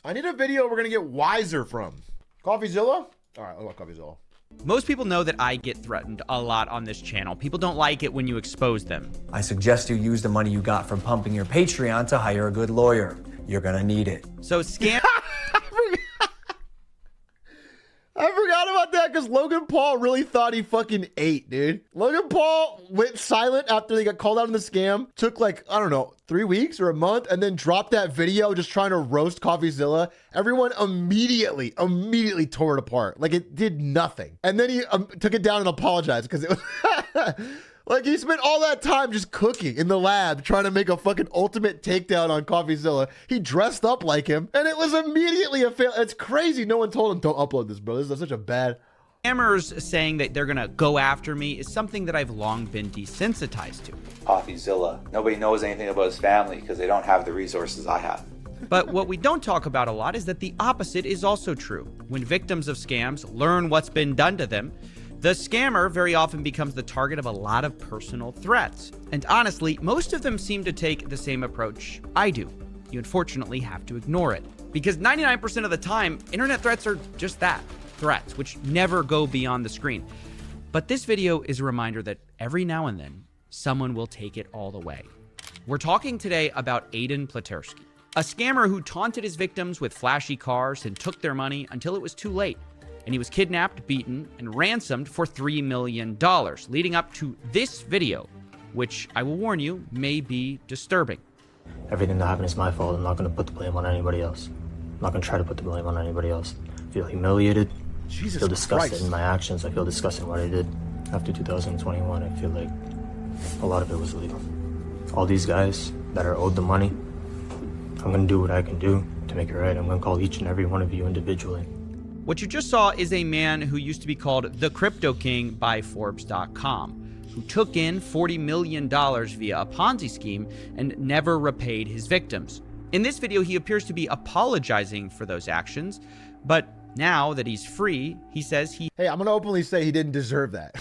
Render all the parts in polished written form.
I need a video we're gonna get wiser from. Coffeezilla? All right, I love Coffeezilla. Most people know that I get threatened a lot on this channel. People don't like it when you expose them. I suggest you use the money you got from pumping your Patreon to hire a good lawyer. You're gonna need it. So scam. I forgot about that because Logan Paul really thought he fucking ate, dude. Logan Paul went silent after they got called out on the scam. Took like, I don't know, 3 weeks or a month, and then dropped that video just trying to roast Coffeezilla. Everyone immediately tore it apart. Like it did nothing. And then he took it down and apologized because it was... Like, he spent all that time just cooking in the lab trying to make a fucking ultimate takedown on Coffeezilla. He dressed up like him, and it was immediately a fail. It's crazy. No one told him, don't upload this, bro. This is such a bad... Scammers saying that they're gonna go after me is something that I've long been desensitized to. Coffeezilla. Nobody knows anything about his family because they don't have the resources I have. But what we don't talk about a lot is that the opposite is also true. When victims of scams learn what's been done to them, the scammer very often becomes the target of a lot of personal threats. And honestly, most of them seem to take the same approach I do. You unfortunately have to ignore it. Because 99% of the time, internet threats are just that, threats, which never go beyond the screen. But this video is a reminder that every now and then, someone will take it all the way. We're talking today about Aiden Pletersky, a scammer who taunted his victims with flashy cars and took their money until it was too late. And he was kidnapped, beaten, and ransomed for $3 million, leading up to this video, which I will warn you, may be disturbing. Everything that happened is my fault. I'm not going to put the blame on anybody else. I'm not going to try to put the blame on anybody else. I feel humiliated. I feel disgusted in my actions. I feel disgusted in what I did. After 2021, I feel like a lot of it was illegal. All these guys that are owed the money, I'm going to do what I can do to make it right. I'm going to call each and every one of you individually. What you just saw is a man who used to be called the Crypto King by Forbes.com, who took in $40 million via a Ponzi scheme and never repaid his victims. In this video, he appears to be apologizing for those actions, but now that he's free, he says he... Hey, I'm going to openly say he didn't deserve that.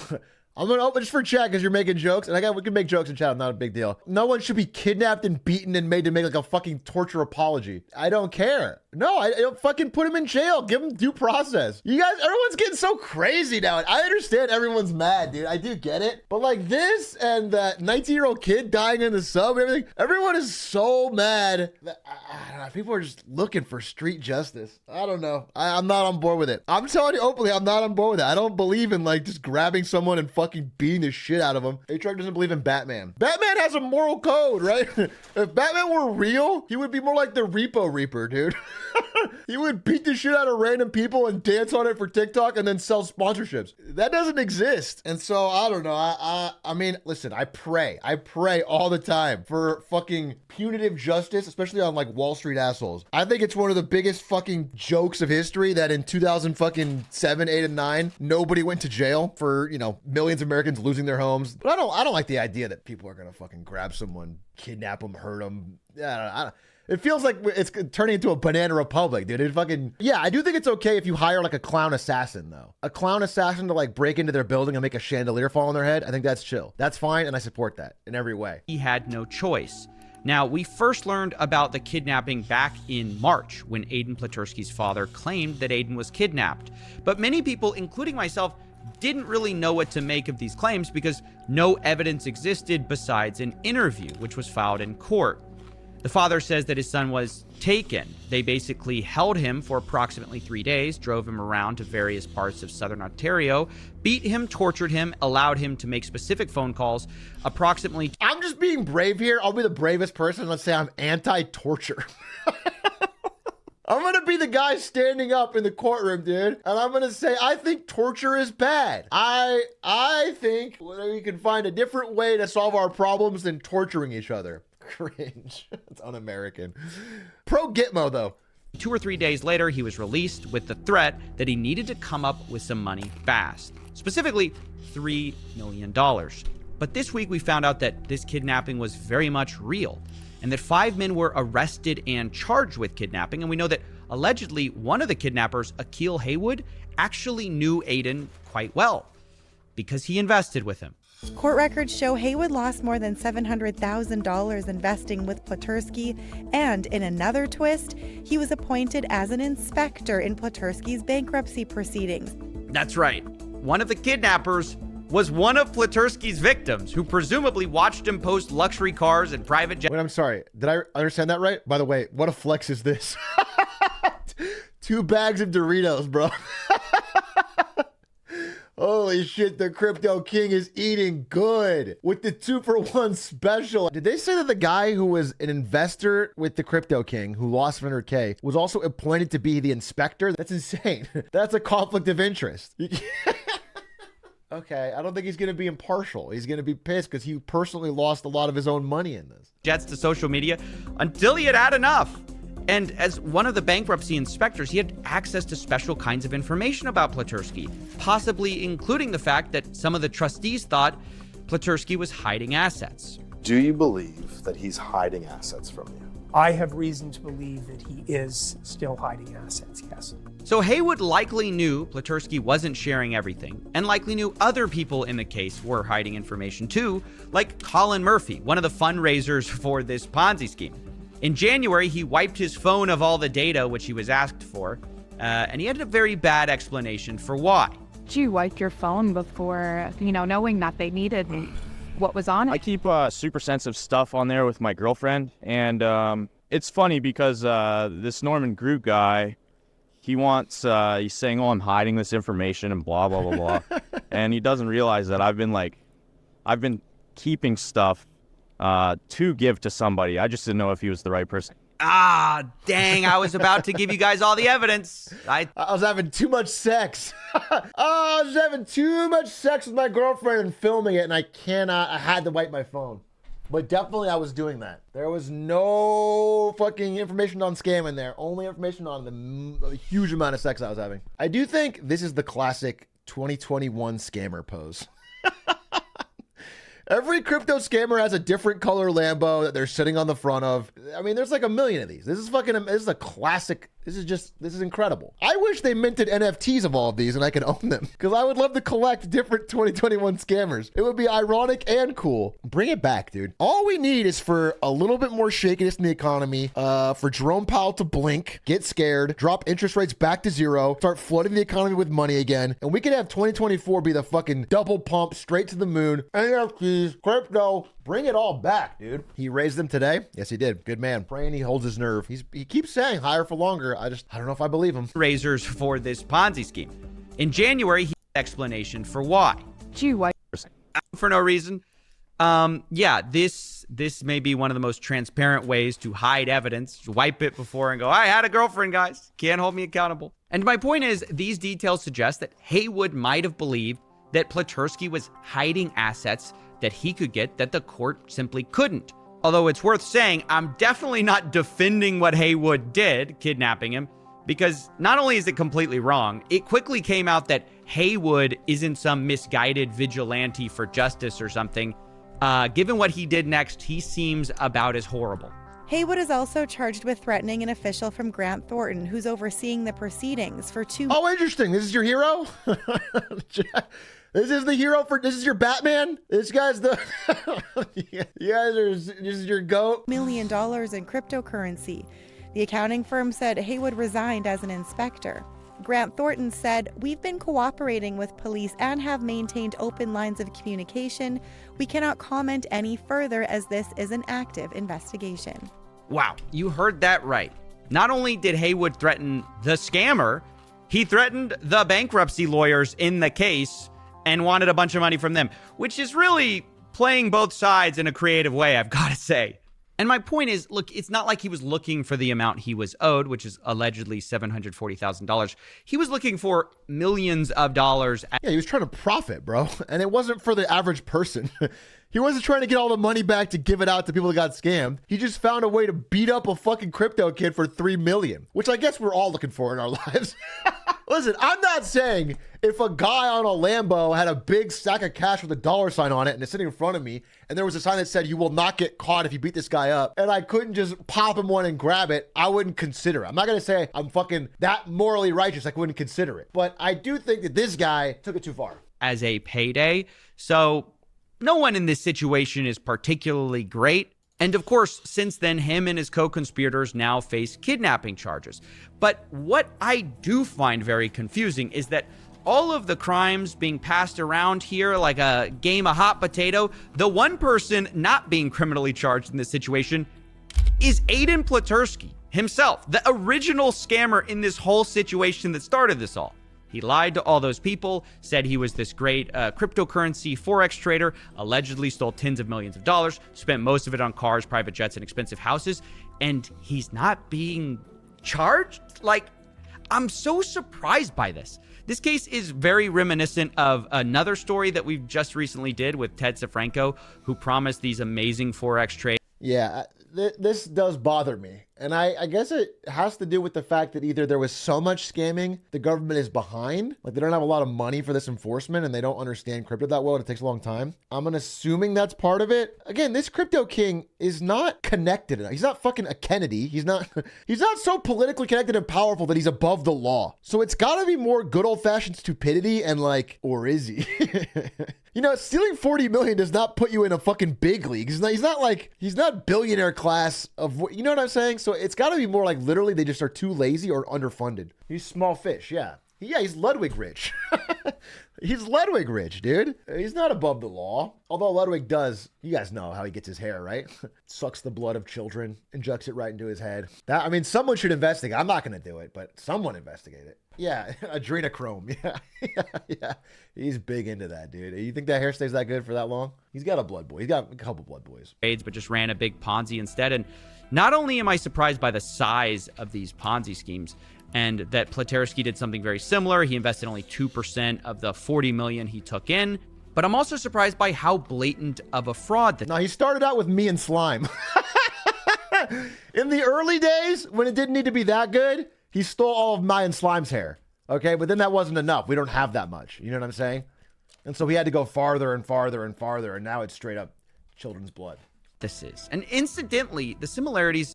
I'm going to open just for chat because you're making jokes. And we can make jokes in chat. Not a big deal. No one should be kidnapped and beaten and made to make like a fucking torture apology. I don't care. No, I don't fucking put him in jail. Give him due process. You guys, everyone's getting so crazy now. I understand everyone's mad, dude. I do get it. But like this and that 19-year-old kid dying in the sub and everything, everyone is so mad that I don't know, people are just looking for street justice. I don't know. I'm not on board with it. I'm telling you openly, I'm not on board with it. I don't believe in like just grabbing someone and fucking beating the shit out of him. Atrioc doesn't believe in Batman. Batman has a moral code, right? If Batman were real, he would be more like the Repo Reaper, dude. He would beat the shit out of random people and dance on it for TikTok and then sell sponsorships. That doesn't exist. And so I don't know. I mean, listen, I pray all the time for fucking punitive justice, especially on like Wall Street assholes. I think it's one of the biggest fucking jokes of history that in 2007, 8, and 9, nobody went to jail for, you know, millions of Americans losing their homes. But I don't like the idea that people are gonna fucking grab someone, kidnap them, hurt them. I don't. It feels like it's turning into a banana republic, dude. It fucking... Yeah, I do think it's okay if you hire like a clown assassin, though. A clown assassin to like break into their building and make a chandelier fall on their head. I think that's chill. That's fine, and I support that in every way. He had no choice. Now, we first learned about the kidnapping back in March when Aiden Pletersky's father claimed that Aiden was kidnapped. But many people, including myself, didn't really know what to make of these claims because no evidence existed besides an interview, which was filed in court. The father says that his son was taken. They basically held him for approximately 3 days, drove him around to various parts of southern Ontario, beat him, tortured him, allowed him to make specific phone calls, approximately... I'm just being brave here. I'll be the bravest person. Let's say I'm anti-torture. I'm going to be the guy standing up in the courtroom, dude. And I'm going to say, I think torture is bad. I think we can find a different way to solve our problems than torturing each other. Cringe. It's un-American. Pro Gitmo, though. 2 or 3 days later, he was released with the threat that he needed to come up with some money fast. Specifically, $3 million. But this week, we found out that this kidnapping was very much real, and that 5 men were arrested and charged with kidnapping. And we know that allegedly one of the kidnappers, Akil Haywood, actually knew Aiden quite well because he invested with him. Court records show Haywood lost more than $700,000 investing with Platursky, and in another twist, he was appointed as an inspector in Platursky's bankruptcy proceedings. That's right. One of the kidnappers was one of Platursky's victims, who presumably watched him post luxury cars and private jets. Wait, I'm sorry. Did I understand that right? By the way, what a flex is this? 2 bags of Doritos, bro. Holy shit, the Crypto King is eating good with the 2-for-1 special. Did they say that the guy who was an investor with the Crypto King, who lost 100K, was also appointed to be the inspector? That's insane. That's a conflict of interest. Okay, I don't think he's going to be impartial. He's going to be pissed because he personally lost a lot of his own money in this. Jets to social media until he had had enough. And as one of the bankruptcy inspectors, he had access to special kinds of information about Platursky, possibly including the fact that some of the trustees thought Platursky was hiding assets. Do you believe that he's hiding assets from you? I have reason to believe that he is still hiding assets, yes. So Haywood likely knew Platursky wasn't sharing everything, and likely knew other people in the case were hiding information too, like Colin Murphy, one of the fundraisers for this Ponzi scheme. In January, he wiped his phone of all the data which he was asked for, and he had a very bad explanation for why. You wiped your phone before, knowing that they needed what was on it? I keep super sensitive stuff on there with my girlfriend, and it's funny because this Norman Groot guy, he's saying, oh, I'm hiding this information and blah, blah, blah, blah. And he doesn't realize that I've been keeping stuff to give to somebody. I just didn't know if he was the right person. Ah, dang, I was about to give you guys all the evidence. I was having too much sex. I was having too much sex with my girlfriend and filming it, and I had to wipe my phone. But definitely I was doing that. There was no fucking information on scam in there. Only information on the huge amount of sex I was having. I do think this is the classic 2021 scammer pose. Every crypto scammer has a different color Lambo that they're sitting on the front of. I mean, there's like a million of these. This is a classic. This is incredible. I wish they minted NFTs of all of these and I could own them, because I would love to collect different 2021 scammers. It would be ironic and cool. Bring it back, dude. All we need is for a little bit more shakiness in the economy, for Jerome Powell to blink, get scared, drop interest rates back to 0, start flooding the economy with money again, and we could have 2024 be the fucking double pump straight to the moon. NFTs, crypto, bring it all back, dude. He raised them today. Yes, he did. Good man. Praying he holds his nerve. He keeps saying higher for longer. I don't know if I believe him. Raisers for this Ponzi scheme. In January, he had an explanation for why. For no reason. Yeah, this may be one of the most transparent ways to hide evidence. Wipe it before and go, I had a girlfriend, guys. Can't hold me accountable. And my point is, these details suggest that Haywood might have believed that Platursky was hiding assets that he could get that the court simply couldn't. Although it's worth saying, I'm definitely not defending what Haywood did, kidnapping him, because not only is it completely wrong, it quickly came out that Haywood isn't some misguided vigilante for justice or something. Given what he did next, he seems about as horrible. Haywood is also charged with threatening an official from Grant Thornton, who's overseeing the proceedings for 2 Oh, interesting. This is your hero? This is your Batman? This guy's the, this is your GOAT? $1 million in cryptocurrency. The accounting firm said Haywood resigned as an inspector. Grant Thornton said, we've been cooperating with police and have maintained open lines of communication. We cannot comment any further as this is an active investigation. Wow, you heard that right. Not only did Haywood threaten the scammer, he threatened the bankruptcy lawyers in the case and wanted a bunch of money from them, which is really playing both sides in a creative way, I've got to say. And my point is, look, it's not like he was looking for the amount he was owed, which is allegedly $740,000. He was looking for millions of dollars. Yeah, he was trying to profit, bro. And it wasn't for the average person. He wasn't trying to get all the money back to give it out to people that got scammed. He just found a way to beat up a fucking crypto kid for $3 million, which I guess we're all looking for in our lives. Listen, I'm not saying if a guy on a Lambo had a big stack of cash with a $sign on it and it's sitting in front of me and there was a sign that said, you will not get caught if you beat this guy up, and I couldn't just pop him one and grab it, I wouldn't consider it. I'm not going to say I'm fucking that morally righteous. I wouldn't consider it. But I do think that this guy took it too far. As a payday. So No one in this situation is particularly great. And of course, since then, him and his co-conspirators now face kidnapping charges. But what I do find very confusing is that all of the crimes being passed around here like a game of hot potato, the one person not being criminally charged in this situation is Aiden Platursky himself, the original scammer in this whole situation that started this all. He lied to all those people, said he was this great cryptocurrency forex trader, allegedly stole tens of millions of dollars, spent most of it on cars, private jets, and expensive houses, and he's not being charged? Like, I'm so surprised by this. This case is very reminiscent of another story that we've just recently did with Ted Safranco, who promised these amazing forex trades. Yeah, this does bother me. And I guess it has to do with the fact that either there was so much scamming, the government is behind. Like, they don't have a lot of money for this enforcement and they don't understand crypto that well and it takes a long time. I'm assuming that's part of it. Again, this crypto king is not connected enough. He's not fucking a Kennedy. He's not so politically connected and powerful that he's above the law. So it's gotta be more good old fashioned stupidity and like, or is he? You know, stealing 40 million does not put you in a fucking big league. He's not billionaire class of what, you know what I'm saying? So it's got to be more like literally they just are too lazy or underfunded. He's small fish, yeah. Yeah, he's Ludwig rich. He's Ludwig rich, dude. He's not above the law. Although Ludwig does, you guys know how he gets his hair, right? Sucks the blood of children, injects it right into his head. I mean, someone should investigate. I'm not going to do it, but someone investigate it. Yeah, adrenochrome. Yeah. He's big into that, dude. You think that hair stays that good for that long? He's got a blood boy. He's got a couple blood boys. But just ran a big Ponzi instead. And not only am I surprised by the size of these Ponzi schemes, and that Platursky did something very similar. He invested only 2% of the 40 million he took in. But I'm also surprised by how blatant of a fraud that. No, he started out with me and slime. In the early days, when it didn't need to be that good, he stole all of my and slime's hair. Okay, but then that wasn't enough. We don't have that much. You know what I'm saying? And so he had to go farther and farther and farther. And now it's straight up children's blood. This is. And incidentally, the similarities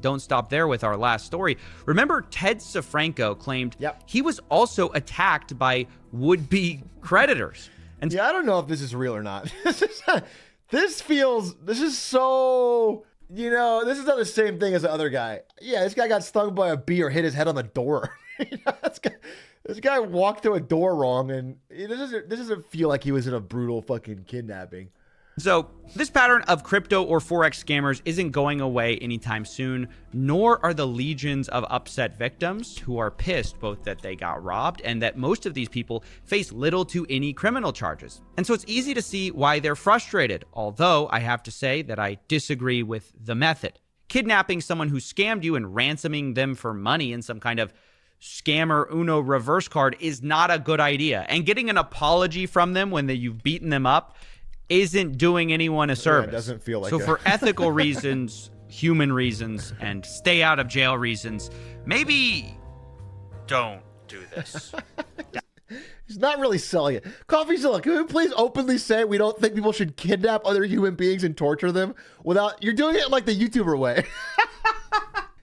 don't stop there with our last story. Remember, Ted Safranco claimed he was also attacked by would-be creditors. And yeah, I don't know if this is real or not. This is so, you know, this is not the same thing as the other guy. Yeah, this guy got stung by a bee or hit his head on the door. You know, this guy walked through a door wrong, and this doesn't feel like he was in a brutal fucking kidnapping. So this pattern of crypto or forex scammers isn't going away anytime soon, nor are the legions of upset victims who are pissed both that they got robbed and that most of these people face little to any criminal charges. And so it's easy to see why they're frustrated, although I have to say that I disagree with the method. Kidnapping someone who scammed you and ransoming them for money in some kind of scammer Uno reverse card is not a good idea. And getting an apology from them when you've beaten them up isn't doing anyone a service. Yeah, it doesn't feel like so for ethical reasons, human reasons, and stay out of jail reasons, maybe don't do this. He's not really selling it. Coffeezilla, can we please openly say we don't think people should kidnap other human beings and torture them without, you're doing it like the YouTuber way.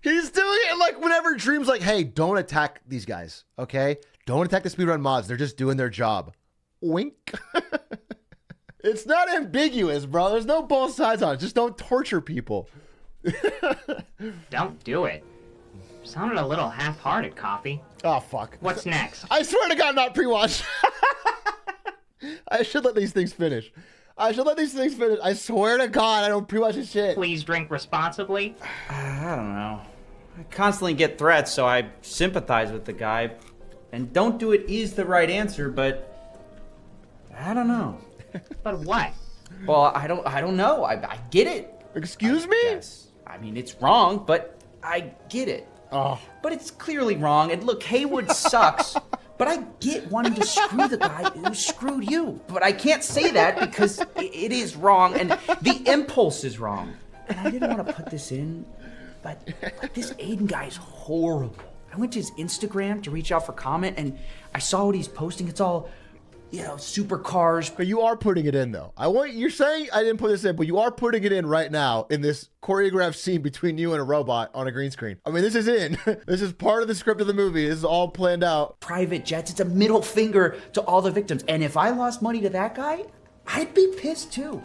He's doing it like whenever Dream's like, hey, don't attack these guys, okay? Don't attack the speedrun mods. They're just doing their job. Wink. It's not ambiguous, bro. There's no both sides on it. Just don't torture people. Don't do it. Sounded a little half-hearted, Coffee. Oh, fuck. What's next? I swear to God, not pre-watch. I should let these things finish. I swear to God, I don't pre-watch this shit. Please drink responsibly. I don't know. I constantly get threats, so I sympathize with the guy. And don't do it is the right answer, but I don't know. But what? Well, I don't know. I get it. Excuse me? Yes. I mean, it's wrong, but I get it. Oh. But it's clearly wrong. And look, Haywood sucks. But I get wanting to screw the guy who screwed you. But I can't say that because it is wrong and the impulse is wrong. And I didn't want to put this in, but like, this Aiden guy is horrible. I went to his Instagram to reach out for comment and I saw what he's posting. It's all, you know, supercars. But you are putting it in, though. You're saying I didn't put this in, but you are putting it in right now in this choreographed scene between you and a robot on a green screen. I mean, this is in. This is part of the script of the movie. This is all planned out. Private jets. It's a middle finger to all the victims. And if I lost money to that guy, I'd be pissed too.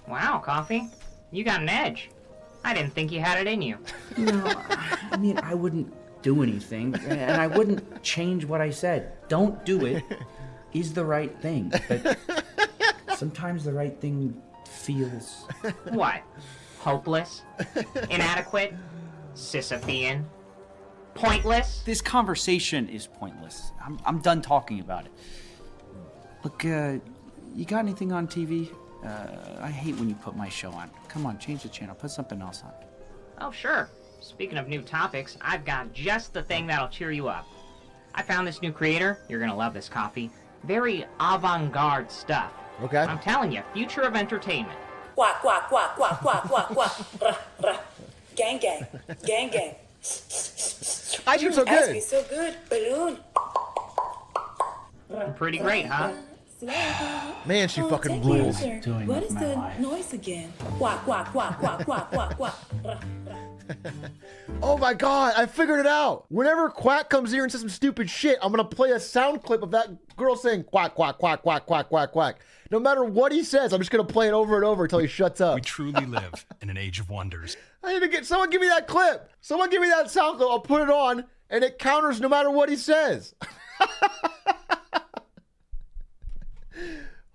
Wow, Coffee. You got an edge. I didn't think you had it in you. No, I mean, I wouldn't do anything, and I wouldn't change what I said. Don't do it is the right thing. But sometimes the right thing feels... What? Hopeless? Inadequate? Sisyphean? Pointless? This conversation is pointless. I'm done talking about it. Look, you got anything on TV? I hate when you put my show on. Come on, change the channel. Put something else on. Oh, sure. Speaking of new topics, I've got just the thing that'll cheer you up. I found this new creator. You're gonna love this, Coffee. Very avant-garde stuff. Okay. I'm telling you, future of entertainment. Quack, quack, quack, quack, quack, quack, quack. Rah, rah. Gang, gang. Gang, gang. I do so Ask good. me so good. Balloon. Pretty great, huh? Man, she fucking take rules. your turn. What is the noise again? Quack, quack, quack, quack, quack, quack, quack. Rah, rah. Oh my god, I figured it out. Whenever Quack comes here and says some stupid shit, I'm gonna play a sound clip of that girl saying quack, quack, quack, quack, quack, quack, quack. No matter what he says, I'm just gonna play it over and over until he shuts up. We truly live in an age of wonders. I need to get someone give me that clip. Someone give me that sound clip. I'll put it on and it counters no matter what he says.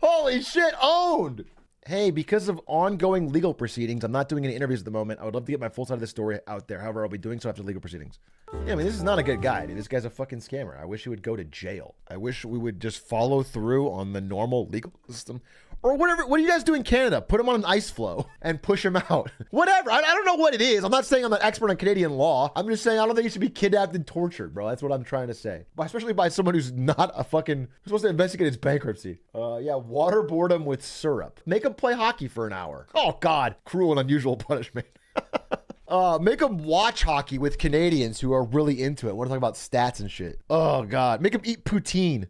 Holy shit, owned. Hey, because of ongoing legal proceedings, I'm not doing any interviews at the moment. I would love to get my full side of the story out there. However, I'll be doing so after legal proceedings. Yeah, I mean, this is not a good guy, dude. This guy's a fucking scammer. I wish he would go to jail. I wish we would just follow through on the normal legal system. Or whatever. What do you guys do in Canada? Put him on an ice floe and push him out. Whatever. I don't know what it is. I'm not saying I'm an expert on Canadian law. I'm just saying I don't think he should be kidnapped and tortured, bro. That's what I'm trying to say. Especially by someone who's not a fucking... who's supposed to investigate his bankruptcy. Yeah, waterboard him with syrup. Make him play hockey for an hour. Oh, God. Cruel and unusual punishment. Make them watch hockey with Canadians who are really into it. Want to talk about stats and shit. Oh, God. Make them eat poutine.